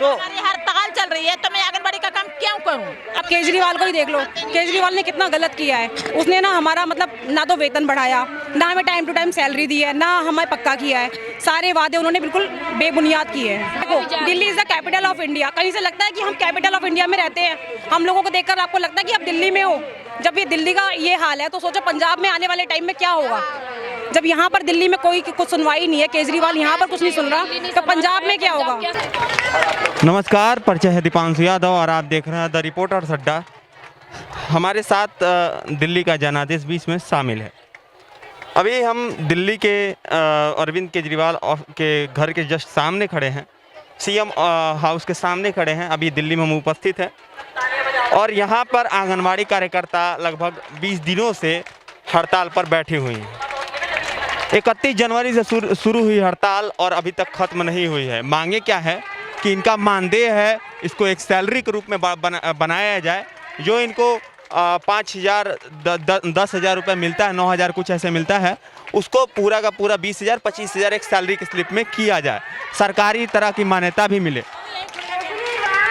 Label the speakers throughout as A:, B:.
A: तो
B: हमारी हड़ताल चल रही है तो मैं आंगनबाड़ी का काम क्यों करूं?
C: अब केजरीवाल को ही देख लो, केजरीवाल ने कितना गलत किया है। उसने ना हमारा मतलब ना तो वेतन बढ़ाया, ना हमें टाइम टू टाइम सैलरी दी है, ना हमें पक्का किया है। सारे वादे उन्होंने बिल्कुल बेबुनियाद किए हैं। देखो, Delhi is the capital of India. कहीं से लगता है कि हम कैपिटल ऑफ इंडिया में रहते हैं। हम लोगों को देखकर आपको लगता है कि आप दिल्ली में हो। जब ये दिल्ली का ये हाल है तो सोचो पंजाब में आने वाले टाइम में क्या होगा। जब यहाँ पर दिल्ली में कोई कुछ सुनवाई नहीं है, केजरीवाल यहाँ पर कुछ नहीं सुन रहा, तो पंजाब में क्या होगा।
A: नमस्कार, परिचय है दीपांशु यादव और आप देख रहे हैं द रिपोर्टर्स अड्डा। हमारे साथ दिल्ली का जनादेश भी इसमें शामिल है। अभी हम दिल्ली के अरविंद केजरीवाल के घर के जस्ट सामने खड़े हैं, सीएम हाउस के सामने खड़े हैं। अभी दिल्ली में हम उपस्थित हैं और यहाँ पर आंगनवाड़ी कार्यकर्ता लगभग 20 दिनों से हड़ताल पर बैठी हुई हैं। 31 जनवरी से शुरू हुई हड़ताल और अभी तक खत्म नहीं हुई है। मांगे क्या है कि इनका मानदेय है, इसको एक सैलरी के रूप में बनाया जाए। जो इनको 5,000 10,000 रुपये मिलता है, 9,000 कुछ ऐसे मिलता है, उसको पूरा का पूरा 20,000 25,000 एक सैलरी की स्लिप में किया जाए, सरकारी तरह की मान्यता भी मिले।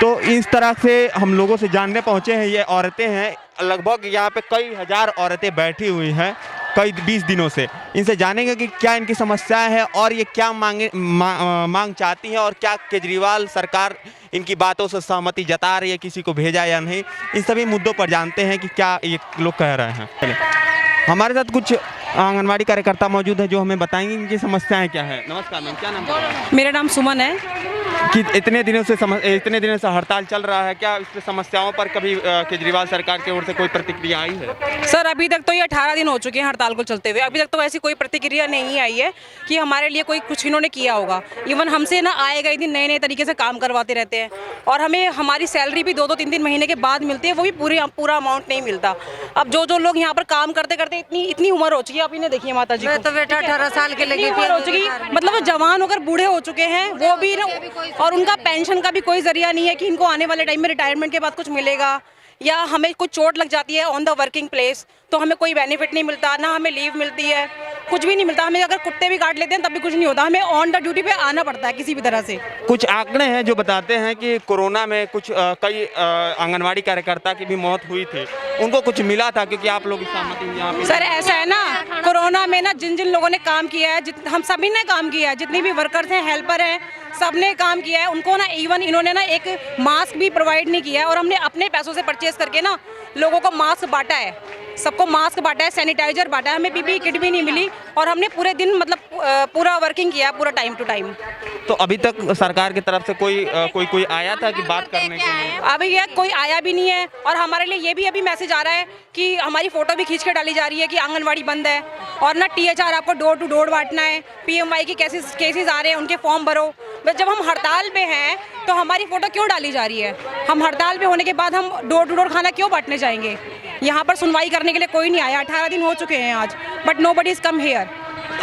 A: तो इस तरह से हम लोगों से जानने पहुँचे हैं। ये औरतें हैं, लगभग यहाँ पे कई हज़ार औरतें बैठी हुई हैं कई 20 दिनों से। इनसे जानेंगे कि क्या इनकी समस्या है और ये क्या मांग चाहती हैं और क्या केजरीवाल सरकार इनकी बातों से सहमति जता रही है, किसी को भेजा या नहीं। इन सभी मुद्दों पर जानते हैं कि क्या ये लोग कह रहे हैं। हमारे साथ कुछ आंगनवाड़ी कार्यकर्ता मौजूद है जो हमें बताएंगे इनकी समस्याएं क्या है। नमस्कार मैम, क्या नाम है?
C: मेरा नाम सुमन है।
A: कि इतने दिनों से हड़ताल चल रहा है, क्या इस समस्याओं पर कभी केजरीवाल सरकार की ओर से कोई प्रतिक्रिया आई है?
C: सर अभी तक तो ये 18 दिन हो चुके हैं हड़ताल को चलते हुए। अभी तक तो ऐसी कोई प्रतिक्रिया नहीं आई है कि हमारे लिए कोई कुछ इन्होंने किया होगा। इवन हमसे ना आए गए दिन नए नए तरीके से काम करवाते रहते हैं और हमें हमारी सैलरी भी 2-2 3-3 महीने के बाद मिलती है, वो भी पूरा अमाउंट नहीं मिलता। अब जो लोग यहाँ पर काम करते करते इतनी उम्र हो चुकी है, आप इन्हें देखिए माता जी,
D: तो बेटा 18 साल के लगी
C: उम्र हो चुकी, मतलब वो जवान होकर बूढ़े हो चुके हैं वो भी, और उनका पेंशन का भी कोई जरिया नहीं है कि इनको आने वाले टाइम में रिटायरमेंट के बाद कुछ मिलेगा, या हमें कुछ चोट लग जाती है ऑन द वर्किंग प्लेस तो हमें कोई बेनिफिट नहीं मिलता, ना हमें लीव मिलती है, कुछ भी नहीं मिलता। हमें अगर कुत्ते भी काट लेते हैं तब भी कुछ नहीं होता, हमें ऑन द ड्यूटी पे आना पड़ता है किसी भी तरह से।
A: कुछ आंकड़े हैं जो बताते हैं कि कोरोना में कुछ कई आंगनवाड़ी कार्यकर्ता की भी मौत हुई थी, उनको कुछ मिला था क्योंकि आप लोग सहमति यहाँ पे?
C: सर ऐसा है ना, कोरोना में ना जिन लोगों ने काम किया है, हम सभी ने काम किया है, जितनी भी वर्कर्स हैं, हेल्पर हैं, सबने काम किया है। उनको ना इवन इन्होंने ना एक मास्क भी प्रोवाइड नहीं किया है और हमने अपने पैसों से परचेज करके ना लोगों को मास्क बांटा है, सबको मास्क बांटा है, सैनिटाइजर बांटा है, हमें पीपीई किट भी नहीं मिली और हमने पूरे दिन मतलब पूरा वर्किंग किया, पूरा टाइम टू टाइम।
A: तो अभी तक सरकार की तरफ से कोई आया था कि बात करने के लिए?
C: अभी ये कोई आया भी नहीं है और हमारे लिए ये भी अभी मैसेज आ रहा है कि हमारी फोटो भी खींच के डाली जा रही है कि आंगनवाड़ी बंद है और ना THR आपको डोर टू डोर बांटना है, PMY की केसेस आ रहे हैं, उनके फॉर्म भरो। बस जब हम हड़ताल पे हैं तो हमारी फोटो क्यों डाली जा रही है? हम हड़ताल पे होने के बाद हम डोर टू डोर खाना क्यों बांटने जाएंगे? यहाँ पर सुनवाई करने के लिए कोई नहीं आया। 18 दिन हो चुके हैं आज, but nobody is come here.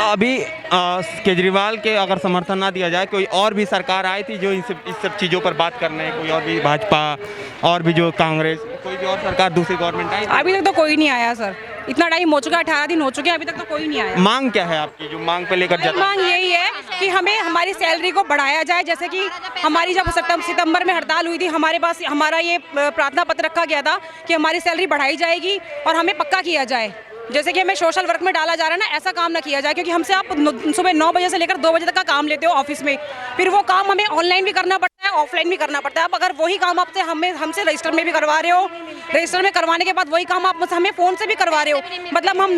A: अभी केजरीवाल के अगर समर्थन ना दिया जाए, कोई और भी सरकार आई थी जो इस सब चीज़ों पर बात करने, कोई और भी भाजपा और भी जो कांग्रेस, कोई भी और सरकार दूसरी गवर्नमेंट आई?
C: अभी तक तो कोई नहीं आया सर, इतना टाइम हो चुका है, 18 दिन हो चुके हैं, अभी तक तो कोई नहीं आया।
A: मांग क्या है आपकी, जो मांग पे लेकर जाते हैं?
C: मांग यही है कि हमें हमारी सैलरी को बढ़ाया जाए। जैसे कि हमारी जब सितंबर में हड़ताल हुई थी, हमारे पास हमारा ये प्रार्थना पत्र रखा गया था कि हमारी सैलरी बढ़ाई जाएगी और हमें पक्का किया जाए। जैसे कि हमें सोशल वर्क में डाला जा रहा है ना, ऐसा काम ना किया जाए, क्योंकि हमसे आप सुबह 9 बजे से लेकर 2 बजे तक का काम लेते हो ऑफिस में, फिर वो काम हमें ऑनलाइन भी करना पड़ता है, ऑफलाइन भी करना पड़ता है। अब अगर वही काम आप हमसे रजिस्टर में भी करवा रहे हो, रजिस्टर में करवाने के बाद वही काम आप हमें फ़ोन से भी करवा रहे हो, मतलब हम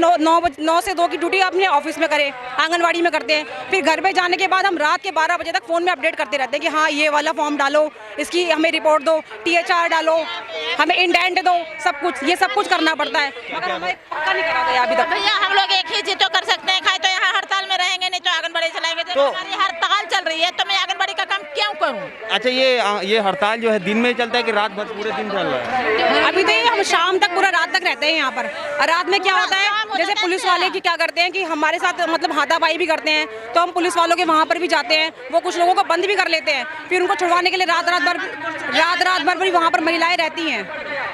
C: 9 से 2 की ड्यूटी अपने ऑफिस में करें, आंगनवाड़ी में करते हैं, फिर घर पे जाने के बाद हम रात के 12 बजे तक फ़ोन में अपडेट करते रहते हैं कि हाँ ये वाला फॉर्म डालो, इसकी हमें रिपोर्ट दो, THR डालो, हमें इंडेंट दो, सब कुछ ये सब कुछ करना पड़ता है, मगर हमें पक्का नहीं करा गया अभी तक।
B: भैया हम लोग एक ही चीज तो कर सकते हैं, खाए तो यहाँ हड़ताल में रहेंगे, नहीं तो आंगनबाड़ी चलाएंगे। तो हमारी हड़ताल चल रही है तो मैं आंगनबाड़ी का काम क्यों करूँ?
A: अच्छा, ये हड़ताल जो है दिन में चलता है कि रात भर पूरे दिन चल रहा है?
C: अभी तो हम शाम तक पूरा रात तक रहते हैं यहाँ पर। रात में क्या होता है, जैसे पुलिस वाले की क्या करते हैं कि हमारे साथ मतलब हाथापाई भी करते हैं, तो हम पुलिस वालों के वहाँ पर भी जाते हैं, वो कुछ लोगों को बंद भी कर लेते हैं, फिर उनको छुड़वाने के लिए रात भर भी वहाँ पर महिलाएं रहती हैं।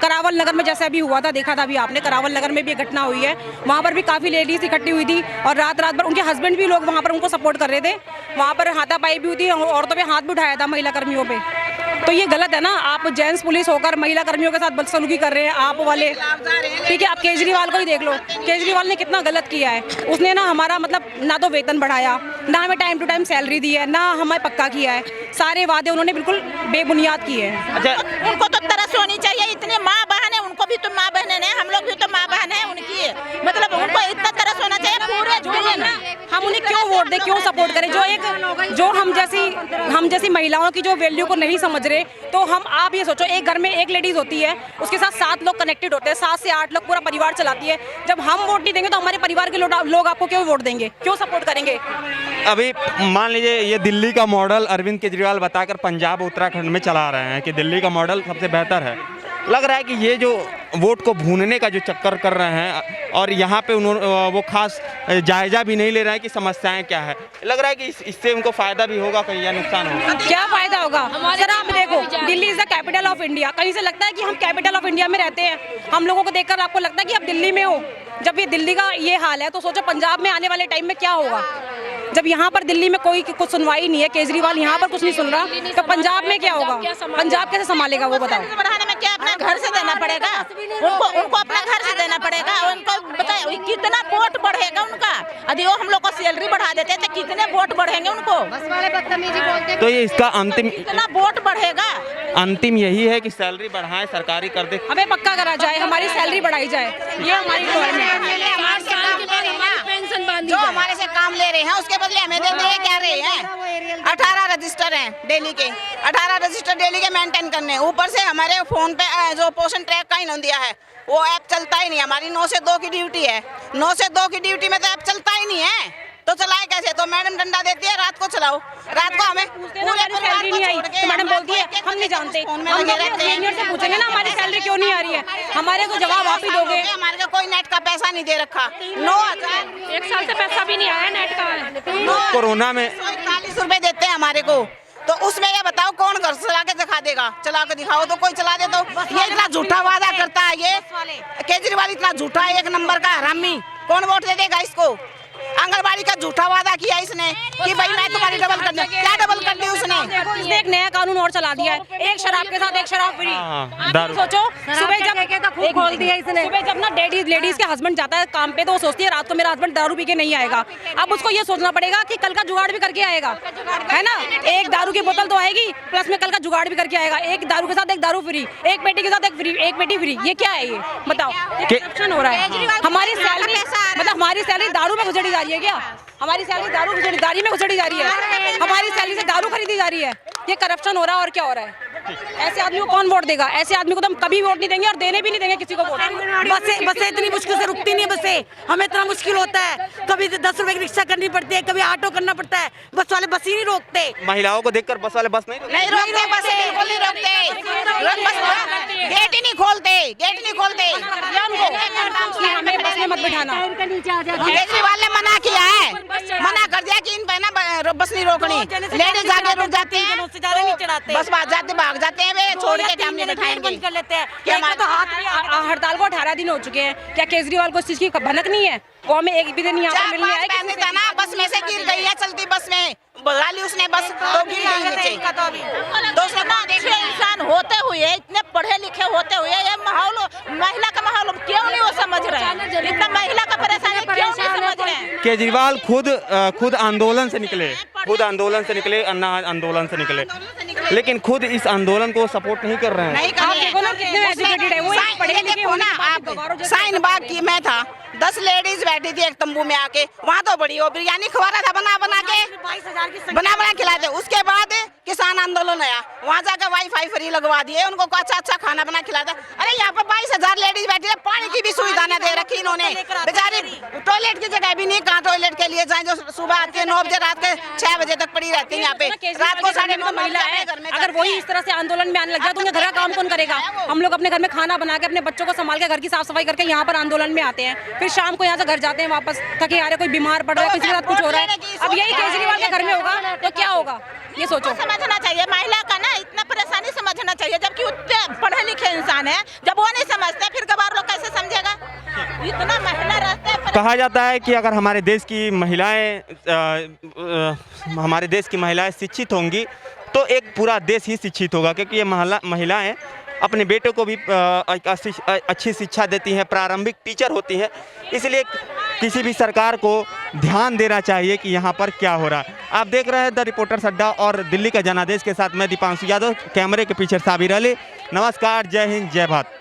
C: करावल नगर में जैसा भी हुआ था, देखा था अभी आपने, करावल नगर में भी एक घटना हुई है, वहाँ पर भी काफ़ी लेडीज इकट्ठी हुई थी और रात भर उनके हस्बैंड भी लोग वहाँ पर उनको सपोर्ट कर रहे थे, वहाँ पर हाथापाई भी हुई थी, औरतों पे हाथ भी उठाया था महिला कर्मियों पे। तो ये गलत है ना। आप जेंट्स पुलिस होकर महिला कर्मियों के साथ बदसलूकी कर रहे हैं आप वाले, ठीक है। आप केजरीवाल को ही देख लो, केजरीवाल ने कितना गलत किया है। उसने ना हमारा मतलब ना तो वेतन बढ़ाया, ना हमें टाइम टू टाइम सैलरी दी है, ना हमें पक्का किया है। सारे वादे उन्होंने बिल्कुल बेबुनियाद किए हैं।
A: अच्छा,
B: उनको तो तरस होनी चाहिए, इतने माँ बहन है, उनको भी तो माँ बहन है, हम लोग भी तो माँ बहन है उनकी, मतलब उनको इतना तरस होना चाहिए पूरे दुनिया में।
C: हम उन्हें क्यों वोट दें, क्यों सपोर्ट करें? जो हम जैसी महिलाओं की जो वैल्यू को नहीं समझ रहे, तो हम आप ये सोचो, एक घर में एक लेडीज होती है, उसके साथ 7 लोग कनेक्टेड होते हैं, 7 से 8 लोग पूरा परिवार चलाती है। जब हम वोट नहीं देंगे तो हमारे परिवार के लोग आपको क्यों वोट देंगे, क्यों सपोर्ट करेंगे?
A: अभी मान लीजिए ये दिल्ली का मॉडल अरविंद केजरीवाल बताकर पंजाब उत्तराखंड में चला रहे हैं कि दिल्ली का मॉडल सबसे बेहतर है। लग रहा है कि ये जो वोट को भूनने का जो चक्कर कर रहे हैं और यहाँ पे वो खास जायजा भी नहीं ले रहे हैं कि समस्याएं क्या है। लग रहा है कि इससे उनको फायदा भी होगा कहीं या नुकसान होगा।
C: क्या फायदा होगा सर? आप देखो, Delhi is the capital of India. कहीं से लगता है कि हम कैपिटल ऑफ इंडिया में रहते हैं। हम लोगों को देखकर आपको लगता है कि आप दिल्ली में हो। जब ये दिल्ली का ये हाल है तो सोचो पंजाब में आने वाले टाइम में क्या होगा। जब यहाँ पर दिल्ली में कोई कुछ सुनवाई नहीं है, केजरीवाल यहाँ पर कुछ नहीं सुन रहा, तो पंजाब में क्या होगा? पंजाब कैसे संभालेगा वो बताओ?
B: बढ़ाने में क्या अपना घर से देना पड़ेगा उनको अपना घर से देना पड़ेगा। उनको बताए कितना वोट बढ़ेगा उनका। यदि वो हम लोग को सैलरी बढ़ा देते तो कितने वोट बढ़ेंगे उनको।
A: तो ये इसका अंतिम
B: कितना वोट बढ़ेगा?
A: अंतिम यही है कि सैलरी बढ़ाएं, सरकारी कर दे,
C: हमें पक्का करा जाए, हमारी सैलरी बढ़ाई जाए। ये हमारी रिक्वायरमेंट है।
D: जो हमारे से काम ले रहे हैं उसके बदले हमें देते हैं क्या रहे हैं। 18 रजिस्टर हैं डेली के, 18 रजिस्टर डेली के मेंटेन करने। ऊपर से हमारे फोन पे जो पोषण ट्रैक का इन्होंने दिया है वो ऐप चलता ही नहीं। हमारी 9 से 2 की ड्यूटी है, 9 से 2 की ड्यूटी में तो ऐप चलता ही नहीं है, तो चलाए कैसे? तो मैडम डंडा देती है रात को चलाओ, रात को हमें पूरे परिवार को छोड़ के
C: मैडम बोलती है हम नहीं जानते। हम सीनियर से पूछेंगे ना हमारी सैलरी क्यों नहीं आ रही है, हमारे को जवाब आप ही दोगे।
D: हमारे को कोई नेट का पैसा नहीं दे रखा। 9,000
C: 1 साल से पैसा भी नहीं आया नेट का।
A: कोरोना में
D: 41 रुपए देते हैं हमारे को, तो उसमें ये बताओ कौन घर चला के दिखा देगा? चला के दिखाओ तो कोई चला दे। तो ये इतना झूठा वादा करता है ये केजरीवाल, इतना झूठा है, 1 नंबर का हरामी। कौन वोट दे देगा इसको? आंगनबाड़ी का झूठा वादा किया इसने कि भाई मैं तुम्हारी डबल कर दूं। क्या डबल कर दी उसने?
C: इसने एक नया कानून और चला दिया है, एक शराब के साथ एक शराब फ्री।
A: दारू।
C: सोचो सुबह जब खोल दिया इसने, सुबह जब ना लेडीज के हस्बैंड जाता है काम पे तो वो सोचती है रात को मेरा हस्बैंड दारू पी के नहीं आएगा। अब उसको ये सोचना पड़ेगा कि कल का जुगाड़ भी करके आएगा, है ना। एक दारू की बोतल तो आएगी, प्लस में कल का जुगाड़ भी करके आएगा। एक दारू के साथ एक दारू फ्री, एक पेटी के साथ एक पेटी फ्री। ये क्या है? ये बताओ, करप्शन हो रहा है। हमारी सैलरी मतलब हमारी सैलरी दारू में गुजरी जा रही है क्या? हमारी सैलरी दारू में गुजरी जा रही है, हमारी सैलरी से दारू खरीदी जा रही है। ये करप्शन हो रहा है और क्या हो रहा है? ऐसे आदमी को कौन वोट देगा? ऐसे आदमी को तो हम कभी वोट नहीं देंगे और देने भी नहीं देंगे किसी को वोट।
E: बसें इतनी मुश्किल से रुकती नहीं है। बसें हमें इतना मुश्किल होता है, कभी 10 रुपए की रिक्शा करनी पड़ती है, कभी ऑटो करना पड़ता है। बस वाले बस ही नहीं रोकते।
A: महिलाओं को देखकर बस वाले बस नहीं
D: रोकते, बसें बिल्कुल नहीं रोकते, गेट ही नहीं खोलते, गेट नहीं खोलते।
C: हमें बस में मत बिठाना।
D: केजरीवाल ने मना किया है, मना कर दिया कि इन पे ना बस नहीं रोकनी। लेडीज आगे रुक जाते हैं, बस भाग जाते हैं वे, छोड़ के हम नहीं बैठाएंगे।
E: बंद कर लेते हैं।
C: तो हड़ताल को 18 दिन हो चुके हैं, क्या केजरीवाल को इस चीज की भनक नहीं है? वो हमें एक भी दिन यहाँ पर मिलने आए।
D: पैसे था ना, बस में से गिर गई है, चलती बस में भगा ली उसने बस, तो गिर गई नीचे।
B: तो अच्छे इंसान होते हुए, इतने पढ़े लिखे होते हुए, ये माहौल महिला का माहौल क्यों नहीं वो समझ रहे हैं? इतना महिला का परेशानी क्यों नहीं समझ रहे हैं?
A: केजरीवाल खुद आंदोलन से निकले, अन्ना आंदोलन से निकले, लेकिन खुद इस आंदोलन को सपोर्ट नहीं कर रहे हैं।
D: नहीं कर रहे। साइन बाग की मैं था, 10 लेडीज बैठी थी एक तंबू में आके, वहाँ तो बड़ी वो बिरयानी खवा रहा था बना बना खिलाते। उसके बाद किसान आंदोलन आया, वहाँ जाकर वाईफाई फ्री लगवा दिए, उनको अच्छा खाना बना खिलाता। अरे यहाँ पर 22,000 लेडीज बैठी है, पानी की भी सुविधा न दे रखी इन्होंने। बेचारी टॉयलेट की जगह भी नहीं, कहाँ टॉयलेट के लिए जाए? जो सुबह आती है 9 बजे, रात के 6 बजे तक पड़ी रहती है यहाँ पे। रात को 9:30
C: महिला है, अगर वही इस तरह से आंदोलन में आने लग जाए तो उनका घर का काम कौन करेगा? हम लोग अपने घर में खाना बना के अपने बच्चों को संभाल के घर की साफ सफाई करके यहाँ पर आंदोलन में आते हैं, फिर शाम को यहाँ से घर जाते हैं वापस थके आ रहे, कोई बीमार पड़ रहा है, किसी के साथ कुछ हो रहा है। अब यही केजरीवाल के घर में होगा तो क्या होगा? ये सोचो।
B: समझना चाहिए महिला का ना, इतना परेशानी समझना चाहिए, जबकि उतने पढ़े लिखे इंसान है। जब वो नहीं समझते फिर गवार लोग कैसे समझेगा? इतना महिला रहते हैं।
A: कहा जाता है कि अगर हमारे देश की महिलाएं शिक्षित होंगी तो एक पूरा देश ही शिक्षित होगा, क्योंकि ये महिलाएं अपने बेटों को भी अच्छी शिक्षा देती हैं, प्रारंभिक टीचर होती हैं। इसलिए किसी भी सरकार को ध्यान देना चाहिए कि यहाँ पर क्या हो रहा है। आप देख रहे हैं द रिपोर्टर्स अड्डा और दिल्ली का जनादेश के साथ मैं दीपांशु यादव, कैमरे के पीछे साबिर अली। नमस्कार, जय हिंद, जय भारत।